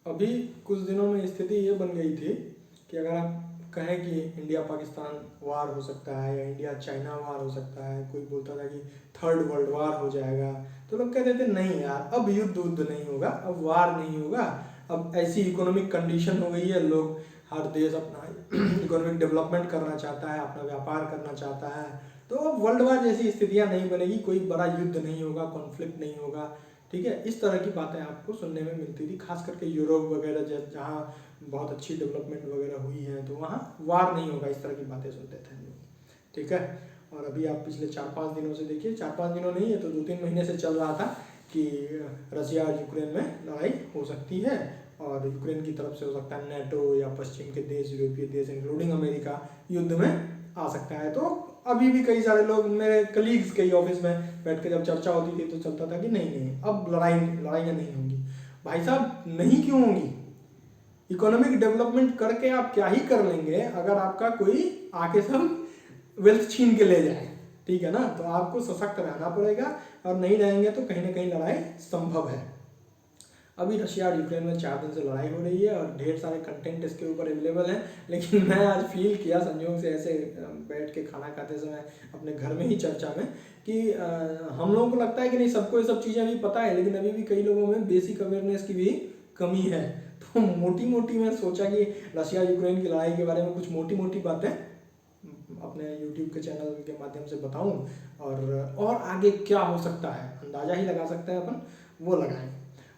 अभी कुछ दिनों में स्थिति ये बन गई थी कि अगर आप कहें कि इंडिया पाकिस्तान वार हो सकता है या इंडिया चाइना वार हो सकता है, कोई बोलता था कि थर्ड वर्ल्ड वार हो जाएगा, तो लोग कहते थे नहीं यार, अब युद्ध नहीं होगा, अब वार नहीं होगा, अब ऐसी इकोनॉमिक कंडीशन हो गई है, लोग हर देश अपना इकोनॉमिक डेवलपमेंट करना चाहता है, अपना व्यापार करना चाहता है, तो अब वर्ल्ड वार जैसी स्थितियां नहीं बनेगी, कोई बड़ा युद्ध नहीं होगा, कॉन्फ्लिक्ट नहीं होगा। ठीक है, इस तरह की बातें आपको सुनने में मिलती थी, खास करके यूरोप वगैरह जहाँ बहुत अच्छी डेवलपमेंट वगैरह हुई है, तो वहाँ वार नहीं होगा, इस तरह की बातें सुनते थे हम लोग। ठीक है, और अभी आप पिछले 4-5 दिनों से देखिए, 4-5 दिनों नहीं है तो 2-3 महीने से चल रहा था कि रशिया और यूक्रेन में लड़ाई हो सकती है, और यूक्रेन की तरफ से हो सकता है नेटो या पश्चिम के देश, यूरोपीय देश इंक्लूडिंग अमेरिका युद्ध में आ सकता है। तो अभी भी कई सारे लोग, मेरे कलीग्स कई ऑफिस में बैठ के जब चर्चा होती थी तो चलता था कि नहीं नहीं, अब लड़ाइयाँ नहीं होंगी। भाई साहब, नहीं क्यों होंगी? इकोनॉमिक डेवलपमेंट करके आप क्या ही कर लेंगे अगर आपका कोई आके सब वेल्थ छीन के ले जाए। ठीक है ना, तो आपको सशक्त रहना पड़ेगा, और नहीं रहेंगे तो कहीं ना कहीं लड़ाई संभव है। अभी रशिया और यूक्रेन में 4 दिन से लड़ाई हो रही है और ढेर सारे कंटेंट इसके ऊपर अवेलेबल हैं, लेकिन मैं आज फील किया संयोग से ऐसे बैठ के खाना खाते समय अपने घर में ही चर्चा में कि हम लोगों को लगता है कि नहीं, सबको ये सब चीज़ें अभी पता है, लेकिन अभी भी कई लोगों में बेसिक अवेयरनेस की भी कमी है। तो मोटी मोटी मैं सोचा कि रशिया यूक्रेन की लड़ाई के बारे में कुछ मोटी मोटी बातें अपने यूट्यूब के चैनल के माध्यम से बताऊं, और आगे क्या हो सकता है, अंदाजा ही लगा सकते हैं अपन, वो लगाएं।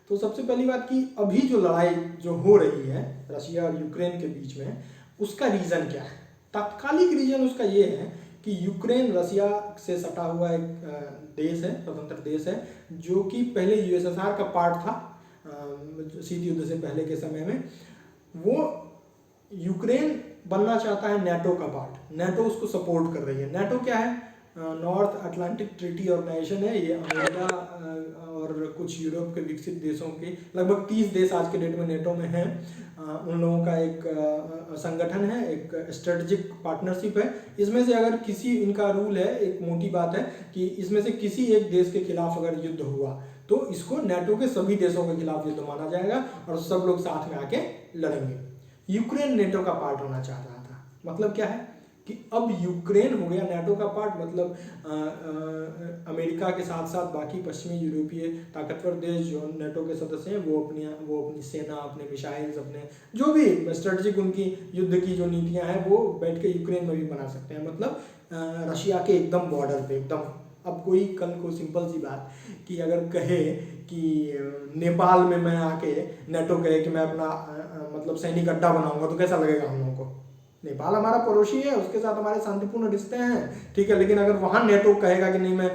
तो सबसे पहली बात कि अभी जो लड़ाई जो हो रही है रशिया और यूक्रेन के बीच में, उसका रीज़न क्या है? तात्कालिक रीज़न उसका ये है कि यूक्रेन रशिया से सटा हुआ एक देश है, स्वतंत्र देश है, जो कि पहले यूएसएसआर का पार्ट था शीत युद्ध से पहले के समय में। वो यूक्रेन बनना चाहता है नेटो का पार्ट, नेटो उसको सपोर्ट कर रही है। नेटो क्या है? नॉर्थ अटलांटिक ट्रीटी ऑर्गेनाइजेशन है। ये अमेरिका और कुछ यूरोप के विकसित देशों के लगभग 30 देश आज के डेट में नेटो में हैं। उन लोगों का एक संगठन है, एक स्ट्रेटजिक पार्टनरशिप है। इसमें से अगर किसी, इनका रूल है, एक मोटी बात है कि इसमें से किसी एक देश के खिलाफ अगर युद्ध हुआ तो इसको नेटो के सभी देशों के खिलाफ युद्ध माना जाएगा और सब लोग साथ में आके लड़ेंगे। यूक्रेन नेटो का पार्ट होना चाह रहा था। मतलब क्या है कि अब यूक्रेन हो गया नेटो का पार्ट, मतलब अमेरिका के साथ साथ बाकी पश्चिमी यूरोपीय ताकतवर देश जो नेटो के सदस्य हैं वो अपनी सेना, अपने मिसाइल्स, अपने जो भी स्ट्रेटजिक उनकी युद्ध की जो नीतियां हैं वो बैठ के यूक्रेन में भी बना सकते हैं। मतलब रशिया के एकदम बॉर्डर पे एकदम। अब कोई कल को सिंपल सी बात कि अगर कहे कि नेपाल में मैं आके नेटो कहे कि मैं अपना मतलब सैनिक अड्डा बनाऊंगा, तो कैसा लगेगा हम लोगों को? नेपाल हमारा पड़ोसी है, उसके साथ हमारे शांतिपूर्ण रिश्ते हैं, ठीक है, लेकिन अगर वहाँ नेटो कहेगा कि नहीं मैं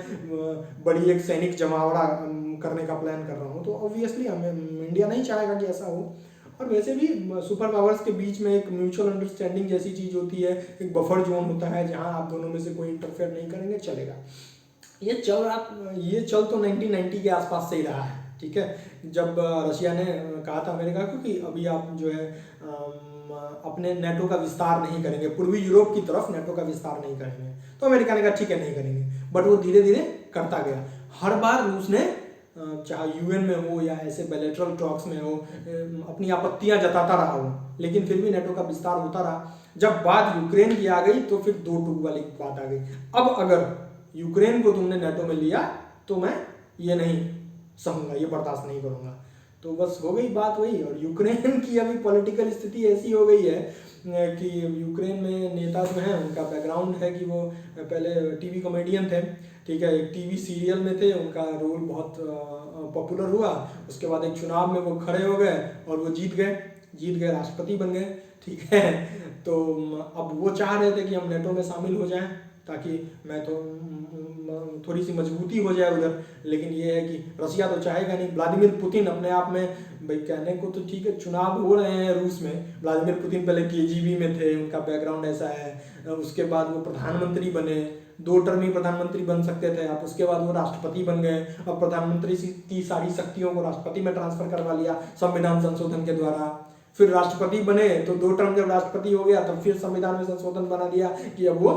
बड़ी एक सैनिक जमावड़ा करने का प्लान कर रहा हूँ, तो ऑब्वियसली हमें इंडिया नहीं चाहेगा कि ऐसा हो। और वैसे भी सुपर पावर्स के बीच में एक म्यूचुअल अंडरस्टैंडिंग जैसी चीज़ होती है, एक बफर जोन होता है जहाँ आप दोनों में से कोई इंटरफेयर नहीं करेंगे, चलेगा। ये चल तो 1990 के आसपास से ही रहा है। ठीक है, जब रशिया ने कहा था अमेरिका को कि अभी आप जो है अपने नेटो का विस्तार नहीं करेंगे, पूर्वी यूरोप की तरफ नेटो का विस्तार नहीं करेंगे, तो अमेरिका ने कहा ठीक है नहीं करेंगे, बट वो धीरे धीरे करता गया। हर बार रूस ने चाहे यूएन में हो या ऐसे बायलैटरल टॉक्स में हो अपनी आपत्तियां जताता रहा हो, लेकिन फिर भी नेटो का विस्तार होता रहा। जब बात यूक्रेन की आ गई तो फिर दो टूक वाली बात आ गई। अब अगर यूक्रेन को तुमने नेटो में लिया तो मैं ये नहीं सहूंगा, ये बर्दाश्त नहीं करूंगा। तो बस हो गई बात वही। और यूक्रेन की अभी पॉलिटिकल स्थिति ऐसी हो गई है कि यूक्रेन में नेता जो हैं उनका बैकग्राउंड है कि वो पहले टीवी कॉमेडियन थे। ठीक है, एक टीवी सीरियल में थे, उनका रोल बहुत पॉपुलर हुआ, उसके बाद एक चुनाव में वो खड़े हो गए और वो जीत गए, राष्ट्रपति बन गए। ठीक है, तो अब वो चाह रहे थे कि हम नेटो में शामिल हो जाएं ताकि मैं तो थोड़ी सी मजबूती हो जाए उधर। लेकिन ये है कि रशिया तो चाहेगा नहीं। व्लादिमीर पुतिन अपने आप में, भाई कहने को तो ठीक है, चुनाव हो रहे हैं रूस में, व्लादिमीर पुतिन पहले केजीबी में थे, उनका बैकग्राउंड ऐसा है, उसके बाद वो प्रधानमंत्री बने, 2 टर्म ही प्रधानमंत्री बन सकते थे आप, उसके बाद वो राष्ट्रपति बन गए और प्रधानमंत्री की सारी शक्तियों को राष्ट्रपति में ट्रांसफर करवा लिया संविधान संशोधन के द्वारा। फिर राष्ट्रपति बने तो 2 टर्म जब राष्ट्रपति हो गया तब फिर संविधान में संशोधन बना दिया कि अब वो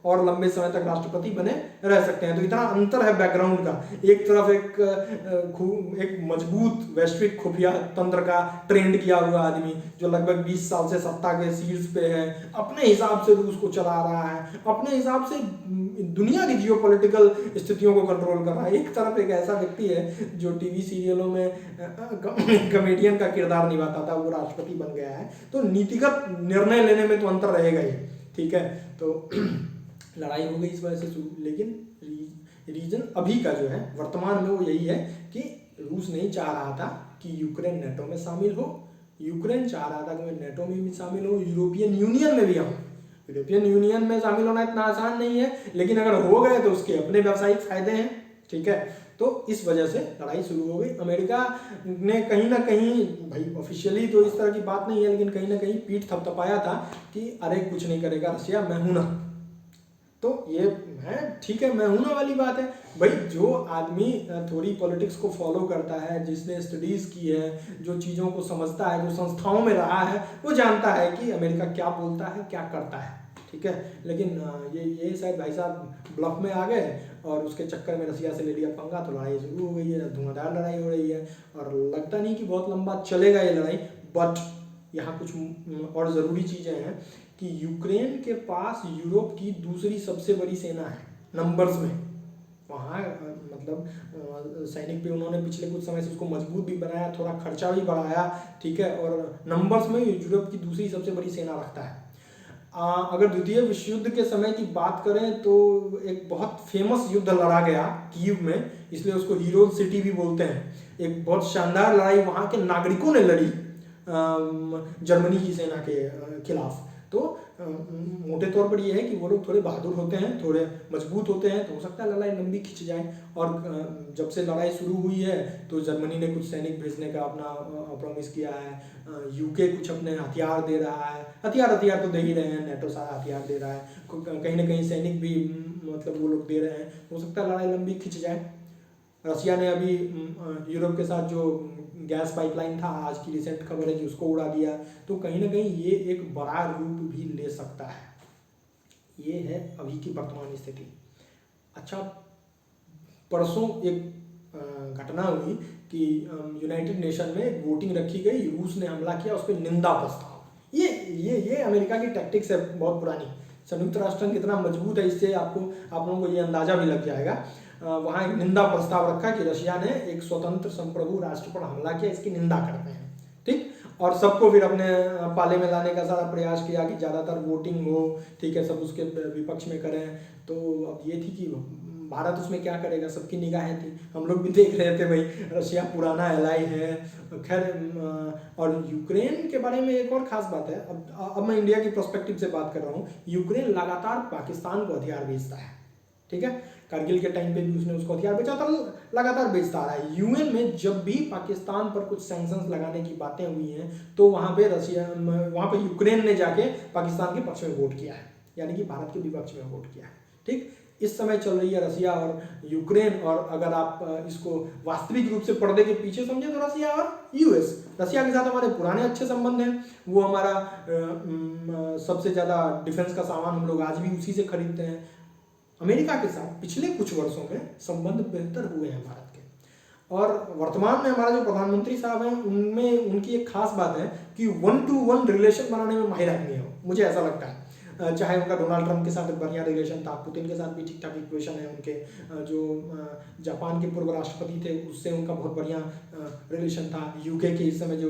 और लंबे समय तक राष्ट्रपति बने रह सकते हैं। तो इतना अंतर है बैकग्राउंड का। एक तरफ एक मजबूत वैश्विक खुफिया तंत्र का ट्रेंड किया हुआ आदमी जो लगभग 20 साल से सत्ता के शीर्ष पे है, अपने हिसाब से रूस को चला रहा है, अपने हिसाब से दुनिया की जियोपॉलिटिकल स्थितियों को कंट्रोल कर रहा है। एक तरफ एक ऐसा व्यक्ति है जो टीवी सीरियलों में कॉमेडियन का किरदार निभाता था, वो राष्ट्रपति बन गया है। तो नीतिगत निर्णय लेने में तो अंतर रहेगा ही, ठीक है। तो लड़ाई हो गई इस वजह से शुरू, लेकिन रीजन अभी का जो है वर्तमान में वो यही है कि रूस नहीं चाह रहा था कि यूक्रेन नेटो में शामिल हो, यूक्रेन चाह रहा था कि मैं नेटो में भी शामिल हो, यूरोपियन यूनियन में भी आऊँ। यूरोपियन यूनियन में शामिल होना इतना आसान नहीं है, लेकिन अगर हो गए तो उसके अपने व्यावसायिक फायदे हैं, ठीक है। तो इस वजह से लड़ाई शुरू हो गई। अमेरिका ने कहीं ना कहीं, भाई ऑफिशियली तो इस तरह की बात नहीं है, लेकिन कहीं ना कहीं पीठ थपथपाया था कि अरे कुछ नहीं करेगा रशिया, मैं हूं ना। तो ये है, ठीक है, मैं हूं ना वाली बात है। भाई जो आदमी थोड़ी पॉलिटिक्स को फॉलो करता है, जिसने स्टडीज की है, जो चीज़ों को समझता है, जो संस्थाओं में रहा है, वो जानता है कि अमेरिका क्या बोलता है, क्या करता है, ठीक है। लेकिन ये शायद भाई साहब ब्लफ में आ गए और उसके चक्कर में रसिया से ले लिया पंगा, तो लड़ाई शुरू हो गई है, धुआंधार लड़ाई हो रही है और लगता नहीं कि बहुत लंबा चलेगा ये लड़ाई। बट यहाँ कुछ और ज़रूरी चीज़ें हैं कि यूक्रेन के पास यूरोप की दूसरी सबसे बड़ी सेना है नंबर्स में। वहाँ मतलब सैनिक पे उन्होंने पिछले कुछ समय से उसको मजबूत भी बनाया, थोड़ा खर्चा भी बढ़ाया, ठीक है, और नंबर्स में यूरोप की दूसरी सबसे बड़ी सेना रखता है। अगर द्वितीय विश्व युद्ध के समय की बात करें तो एक बहुत फेमस युद्ध लड़ा गया कीव में, इसलिए उसको हीरो सिटी भी बोलते हैं। एक बहुत शानदार लड़ाई वहाँ के नागरिकों ने लड़ी जर्मनी की सेना के खिलाफ। तो मोटे तौर पर यह है कि वो लोग थोड़े बहादुर होते हैं, थोड़े मजबूत होते हैं, तो हो सकता है लड़ाई लंबी खिंच जाए। और जब से लड़ाई शुरू हुई है तो जर्मनी ने कुछ सैनिक भेजने का अपना प्रॉमिस किया है, यूके कुछ अपने हथियार दे रहा है, हथियार तो दे ही रहे हैं, नेटो सारा हथियार दे रहा है, कहीं ना कहीं सैनिक भी मतलब वो लोग दे रहे हैं। हो सकता है लड़ाई लंबी खिंच जाए। रसिया ने अभी यूरोप के साथ जो गैस पाइपलाइन था, आज की रिसेंट खबर है कि उसको उड़ा दिया। तो कहीं ना कहीं ये एक बड़ा रूप भी ले सकता है। ये है अभी की वर्तमान स्थिति। अच्छा, परसों एक घटना हुई कि यूनाइटेड नेशन में वोटिंग रखी गई, रूस ने हमला किया, उस पर निंदा प्रस्ताव। ये अमेरिका की टैक्टिक्स है बहुत पुरानी। संयुक्त राष्ट्र कितना मजबूत है, इससे आप लोगों को ये अंदाजा भी लग जाएगा। वहाँ एक निंदा प्रस्ताव रखा कि रशिया ने एक स्वतंत्र संप्रभु राष्ट्र पर हमला किया, इसकी निंदा करते हैं, ठीक। और सबको फिर अपने पाले में लाने का सारा प्रयास किया कि ज़्यादातर वोटिंग हो, ठीक है, सब उसके विपक्ष में करें। तो अब ये थी कि भारत उसमें क्या करेगा, सबकी निगाहें थी, हम लोग भी देख रहे थे भाई रशिया पुराना एलाई है। खैर, और यूक्रेन के बारे में एक और खास बात है। अब मैं इंडिया की पर्सपेक्टिव से बात कर रहा हूँ। यूक्रेन लगातार पाकिस्तान को हथियार भेजता है, ठीक है। कारगिल के टाइम पे भी उसने उसको हथियार बेचा था, लगातार बेचता आ रहा है। यूएन में जब भी पाकिस्तान पर कुछ सैंक्शंस लगाने की बातें हुई हैं तो वहाँ पे यूक्रेन ने जाके पाकिस्तान के पक्ष में वोट किया है, यानी कि भारत के विपक्ष में वोट किया है, ठीक। इस समय चल रही है रसिया और यूक्रेन, और अगर आप इसको वास्तविक रूप से पर्दे के पीछे समझे तो रसिया और यूएस। रसिया के साथ हमारे पुराने अच्छे संबंध हैं, वो हमारा सबसे ज़्यादा डिफेंस का सामान हम लोग आज भी उसी से खरीदते हैं। अमेरिका के साथ पिछले कुछ वर्षों में संबंध बेहतर हुए हैं भारत के, और वर्तमान में हमारा जो प्रधानमंत्री साहब हैं उनमें उनकी एक खास बात है कि 1-to-1 रिलेशन बनाने में माहिर आदमी है, मुझे ऐसा लगता है। चाहे उनका डोनाल्ड ट्रंप के साथ बढ़िया रिलेशन था, पुतिन के साथ भी ठीक ठाक इक्वेशन है उनके, जो जापान के पूर्व राष्ट्रपति थे उससे उनका बहुत बढ़िया रिलेशन था, यूके के इस समय जो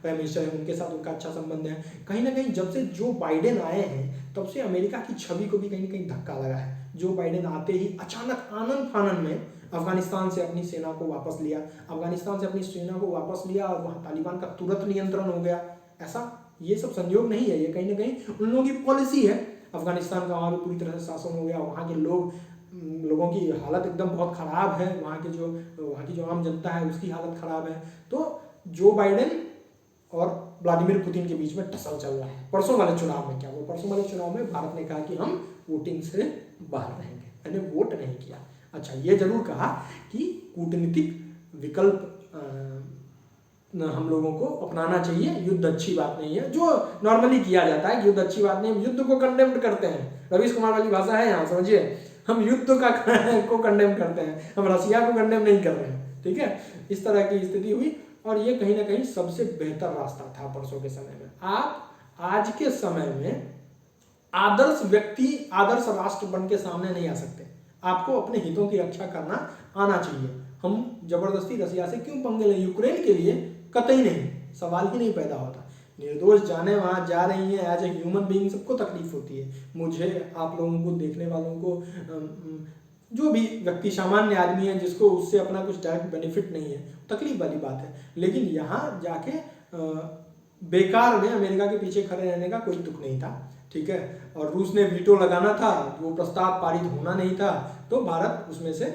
प्राइम मिनिस्टर हैं उनके साथ उनका अच्छा संबंध है। कहीं ना कहीं जब से जो बाइडेन आए हैं तब से अमेरिका की छवि को भी कहीं ना कहीं धक्का लगा है। जो बाइडेन आते ही अचानक आनन फानन में अफगानिस्तान से अपनी सेना को वापस लिया, और वहाँ तालिबान का तुरंत नियंत्रण हो गया। ऐसा ये सब संयोग नहीं है, ये कहीं ना कहीं उन लोगों की पॉलिसी है। अफगानिस्तान का वहाँ पे पूरी तरह से शासन हो गया, वहाँ के लोगों की हालत एकदम बहुत ख़राब है, वहाँ की जो आम जनता है उसकी हालत ख़राब है। तो जो बाइडेन और व्लादिमीर पुतिन के बीच में टसल चल रहा है। परसों वाले चुनाव में भारत ने कहा कि हम वोटिंग से बाहर रहेंगे, मैंने वोट नहीं किया। अच्छा, ये जरूर कहा कि कूटनीतिक विकल्प हम लोगों को अपनाना चाहिए। युद्ध अच्छी बात नहीं है, जो नॉर्मली किया जाता है कि युद्ध अच्छी बात नहीं, हम युद्ध को कंडेम करते हैं। रवीश कुमार वाली भाषा है यहाँ, समझिए, हम युद्ध का को कंडेम करते हैं, हम रसिया को कंडेम नहीं कर रहे हैं, ठीक है। इस तरह की स्थिति हुई और ये कहीं ना कहीं सबसे बेहतर रास्ता था परसों के समय में। आप आज के समय में आदर्श व्यक्ति, आदर्श राष्ट्र बन के सामने नहीं आ सकते। आपको अपने हितों की रक्षा करना आना चाहिए। हम जबरदस्ती रसिया से क्यों पंगे लें? यूक्रेन के लिए कतई नहीं, सवाल ही नहीं पैदा होता। निर्दोष जाने वहां जा रही हैं, एज ए ह्यूमन बीइंग सबको तकलीफ होती है। मुझे, आप लोगों को, देखने वालों को, जो भी व्यक्ति सामान्य आदमी है जिसको उससे अपना कुछ डायरेक्ट बेनिफिट नहीं है, तकलीफ वाली बात है। लेकिन यहाँ जाके बेकार में अमेरिका के पीछे खड़े रहने का कोई तुक नहीं था, ठीक है। और रूस ने वीटो लगाना था, वो प्रस्ताव पारित होना नहीं था, तो भारत उसमें से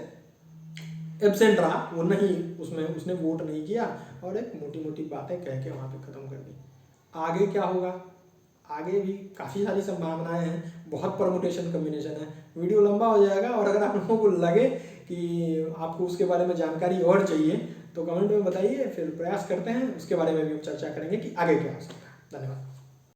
एब्सेंट रहा, वो नहीं, उसमें उसने वोट नहीं किया और एक मोटी मोटी बातें कह के वहाँ पे ख़त्म कर दी। आगे क्या होगा? आगे भी काफ़ी सारी संभावनाएं हैं, बहुत परमुटेशन कम्बिनेशन है। वीडियो लंबा हो जाएगा और अगर आप लोगों को लगे कि आपको उसके बारे में जानकारी और चाहिए तो कमेंट में बताइए, फिर प्रयास करते हैं उसके बारे में भी चर्चा करेंगे कि आगे क्या हो सकता है। धन्यवाद।